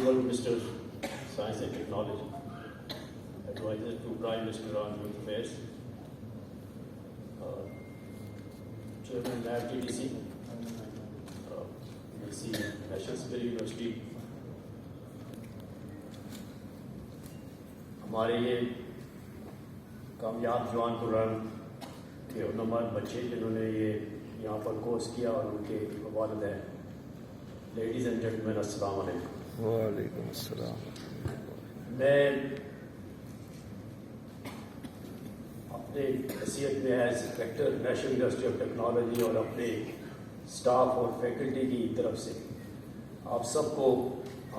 Honorable Minister, Science and Technology, Advisor to Prime Minister on Youth Affairs, Chairman NAB-TTC, VC National Security University, ہمارے یہ کامیاب جوان programme کے عنوان بچے جنہوں نے یہ یہاں پر کورس کیا اور ان کے والدین. لیڈیز اینڈ جینٹلمین، السلام علیکم. وعلیکم السلام. میں اپنے حیثیت میں as director national university of technology اور اپنے اسٹاف اور فیکلٹی کی طرف سے آپ سب کو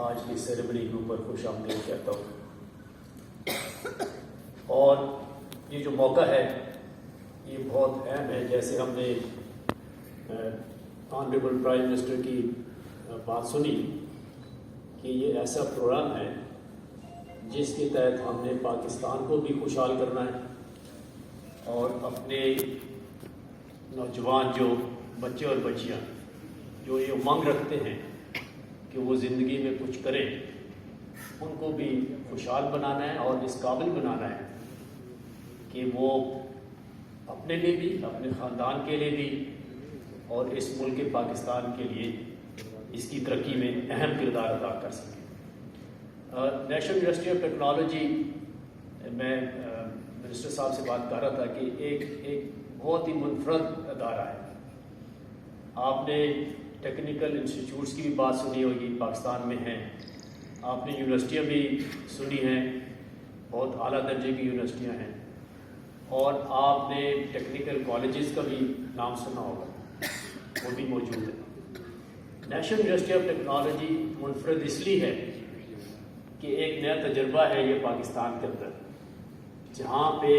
آج کی سیریمنی کے اوپر خوش آمدید کہتا ہوں. اور یہ جو موقع ہے یہ بہت اہم ہے. جیسے ہم نے آنریبل پرائم منسٹر کی بات سنی کہ یہ ایسا پروگرام ہے جس کے تحت ہم نے پاکستان کو بھی خوشحال کرنا ہے اور اپنے نوجوان جو بچے اور بچیاں جو یہ امنگ رکھتے ہیں کہ وہ زندگی میں کچھ کریں ان کو بھی خوشحال بنانا ہے اور اس قابل بنانا ہے کہ وہ اپنے لیے بھی، اپنے خاندان کے لیے بھی اور اس ملک پاکستان کے لیے اس کی ترقی میں اہم کردار ادا کر سکیں. نیشنل یونیورسٹی آف ٹیکنالوجی، میں منسٹر صاحب سے بات کر رہا تھا کہ ایک بہت ہی منفرد ادارہ ہے. آپ نے ٹیکنیکل انسٹیٹیوٹس کی بھی بات سنی ہوگی، پاکستان میں ہیں. آپ نے یونیورسٹیاں بھی سنی ہیں، بہت اعلیٰ درجے کی یونیورسٹیاں ہیں. اور آپ نے ٹیکنیکل کالجز کا بھی نام سنا ہوگا، وہ بھی موجود ہے. نیشنل یونیورسٹی آف ٹیکنالوجی منفرد اس لیے ہے کہ ایک نیا تجربہ ہے یہ پاکستان کے اندر، جہاں پہ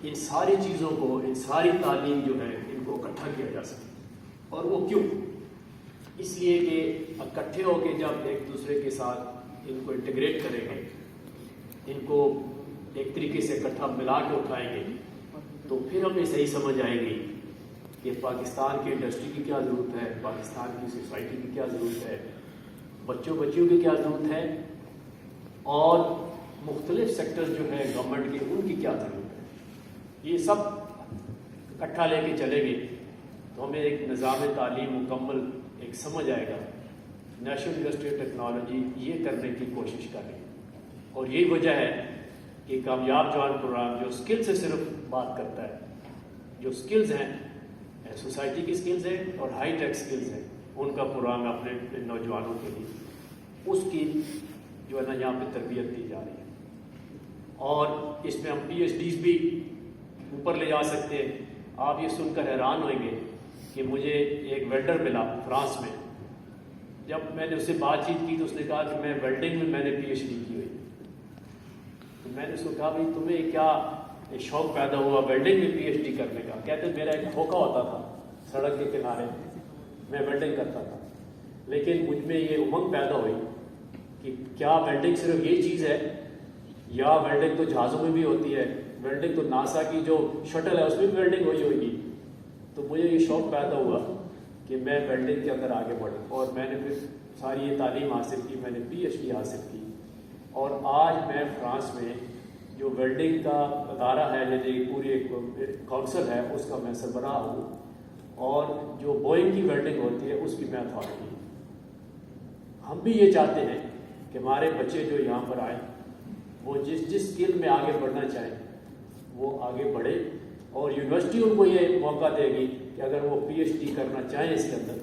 ان ساری چیزوں کو، ان ساری تعلیم جو ہے ان کو اکٹھا کیا جا سکے. اور وہ کیوں؟ اس لیے کہ اکٹھے ہو کے جب ایک دوسرے کے ساتھ ان کو انٹیگریٹ کریں گے، ان کو ایک طریقے سے اکٹھا ملا کے اٹھائیں گے، تو پھر ہمیں صحیح سمجھ آئے گی کہ پاکستان کی انڈسٹری کی کیا ضرورت ہے، پاکستان کی سوسائٹی کی کیا ضرورت ہے، بچیوں کی کیا ضرورت ہے، اور مختلف سیکٹر جو ہے گورنمنٹ کے ان کی کیا ضرورت ہے. یہ سب اکٹھا لے کے چلیں گے تو ہمیں ایک نظام تعلیم مکمل ایک سمجھ آئے گا. نیشنل یونیورسٹی آف ٹیکنالوجی یہ کرنے کی کوشش کر رہی ہے اور یہی وجہ ہے کہ کامیاب جوان پروگرام جو اسکل سے صرف بات کرتا ہے، جو اسکلز ہیں سوسائٹی کی اسکلز ہیں اور ہائی ٹیک اسکلز ہیں، ان کا پروگرام اپنے نوجوانوں کے لیے اس کی جو ہے نا یہاں پہ تربیت دی جا رہی ہے. اور اس میں ہم پی ایچ ڈیز بھی اوپر لے جا سکتے ہیں. آپ یہ سن کر حیران ہوئیں گے کہ مجھے ایک ویلڈر ملا فرانس میں. جب میں نے اس سے بات چیت کی تو اس نے کہا کہ میں ویلڈنگ میں نے پی ایچ ڈی کی ہوئی. تو میں نے اس کو کہا بھائی تمہیں کیا شوق پیدا ہوا ویلڈنگ میں پی ایچ ڈی کرنے کا؟ کہتے میرا ایک دھوکہ ہوتا تھا سڑک کے کنارے، میں ویلڈنگ کرتا تھا، لیکن مجھ میں یہ امنگ پیدا ہوئی کہ کیا ویلڈنگ صرف یہ چیز ہے، یا ویلڈنگ تو جہازوں میں بھی ہوتی ہے، ویلڈنگ تو ناسا کی جو شٹل ہے اس میں بھی ویلڈنگ ہوئی ہوگی. تو مجھے یہ شوق پیدا ہوا کہ میں ویلڈنگ کے اندر آگے بڑھوں اور میں نے پھر ساری یہ تعلیم حاصل کی، میں نے پی ایچ ڈی حاصل کی. اور آج میں فرانس میں جو ویلڈنگ کا ادارہ ہے، یعنی پوری ایک کونسل ہے، اس کا میں سربراہ ہوں. اور جو بوئنگ کی ویلڈنگ ہوتی ہے اس کی میں اتھارٹی ہوں. ہم بھی یہ چاہتے ہیں کہ ہمارے بچے جو یہاں پر آئیں وہ جس اسکل میں آگے بڑھنا چاہیں وہ آگے بڑھے، اور یونیورسٹی ان کو یہ موقع دے گی کہ اگر وہ پی ایچ ڈی کرنا چاہیں اس کے اندر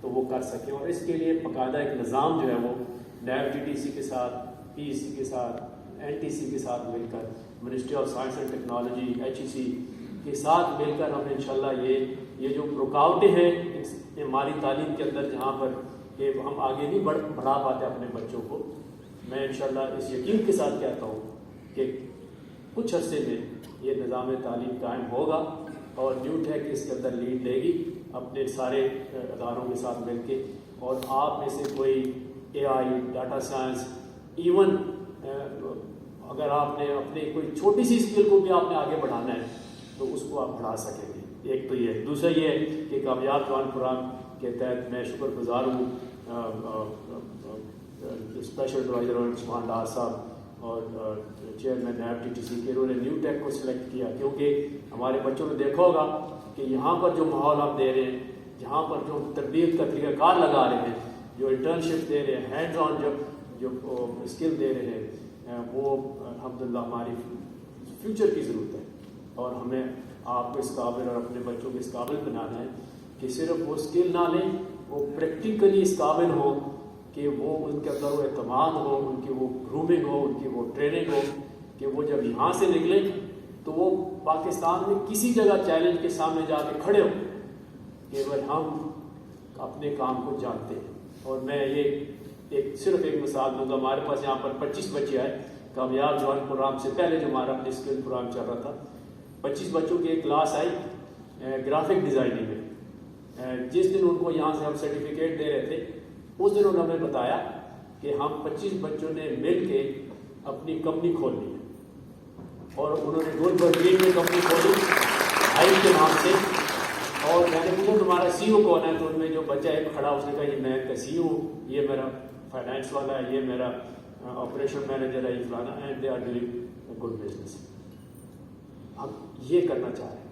تو وہ کر سکیں. اور اس کے لیے باقاعدہ ایک نظام جو ہے وہ نیب ٹی ٹی سی کے ساتھ، پی ای سی کے ساتھ، این ٹی سی کے ساتھ مل کر، ministry of science and technology, H E C کے ساتھ مل کر ہم انشاءاللہ یہ جو رکاوٹیں ہیں ہماری تعلیم کے اندر جہاں پر کہ ہم آگے نہیں بڑھا پاتے اپنے بچوں کو، میں انشاءاللہ اس یقین کے ساتھ کہتا ہوں کہ کچھ عرصے میں یہ نظام تعلیم قائم ہوگا اور نیو ٹیک اس کے اندر لیڈ لے گی اپنے سارے اداروں کے ساتھ مل کے. اور آپ میں سے کوئی اے آئی، ڈاٹا سائنس، ایون اگر آپ نے اپنے کوئی چھوٹی سی اسکل کو بھی آپ نے آگے بڑھانا ہے تو اس کو آپ بڑھا سکیں گے. ایک تو یہ، دوسرا یہ ہے کہ کامیاب جوان پروگرام کے تحت میں شکر گزار ہوں اسپیشل ایڈوائزر عثمان ڈار صاحب اور chairman NAB T T C کے، انہوں نے نیو ٹیک کو سلیکٹ کیا، کیونکہ ہمارے بچوں نے دیکھا ہوگا کہ یہاں پر جو ماحول آپ دے رہے ہیں، جہاں پر جو تربیت کا طریقہ کار لگا رہے ہیں، جو انٹرنشپ دے رہے ہیں، ہینڈز آن جو اسکل دے رہے ہیں، وہ الحمدللہ ہماری فیوچر کی ضرورت ہے، اور ہمیں آپ کو اس قابل اور اپنے بچوں کو اس قابل بنانا ہے کہ صرف وہ اسکل نہ لیں، وہ پریکٹیکلی اس قابل ہوں کہ وہ ان کے اندر وہ اعتماد ہو، ان کی وہ گرومنگ ہو، ان کی وہ ٹریننگ ہو، کہ وہ جب یہاں سے نکلیں تو وہ پاکستان میں کسی جگہ چیلنج کے سامنے جا کے کھڑے ہوں کہ بھائی ہم اپنے کام کو جانتے ہیں۔ اور میں یہ صرف ایک مثال دوں گا، ہمارے پاس یہاں پر 25 بچے آئے کامیاب جوان پروگرام سے پہلے، جو ہمارا اپنے اسکل پروگرام چل رہا تھا، 25 بچوں کی ایک کلاس آئی گرافک ڈیزائننگ میں۔ جس دن ان کو یہاں سے ہم سرٹیفکیٹ دے رہے تھے، اس دن انہوں نے بتایا کہ ہم 25 بچوں نے مل کے اپنی کمپنی کھول لی ہے، اور انہوں نے گول برگین میں کمپنی کھولی آئی کے نام سے۔ اور میں نے پوچھا تمہارا سی او کون ہے؟ تو ان میں جو بچہ ایک کھڑا، اس نے کہا یہ میں کا سی او، یہ میرا فائنینس والا ہے، یہ میرا آپریشن مینیجر ہے، یہ فلانا، and they are doing good business. ہم یہ کرنا چاہ رہے ہیں۔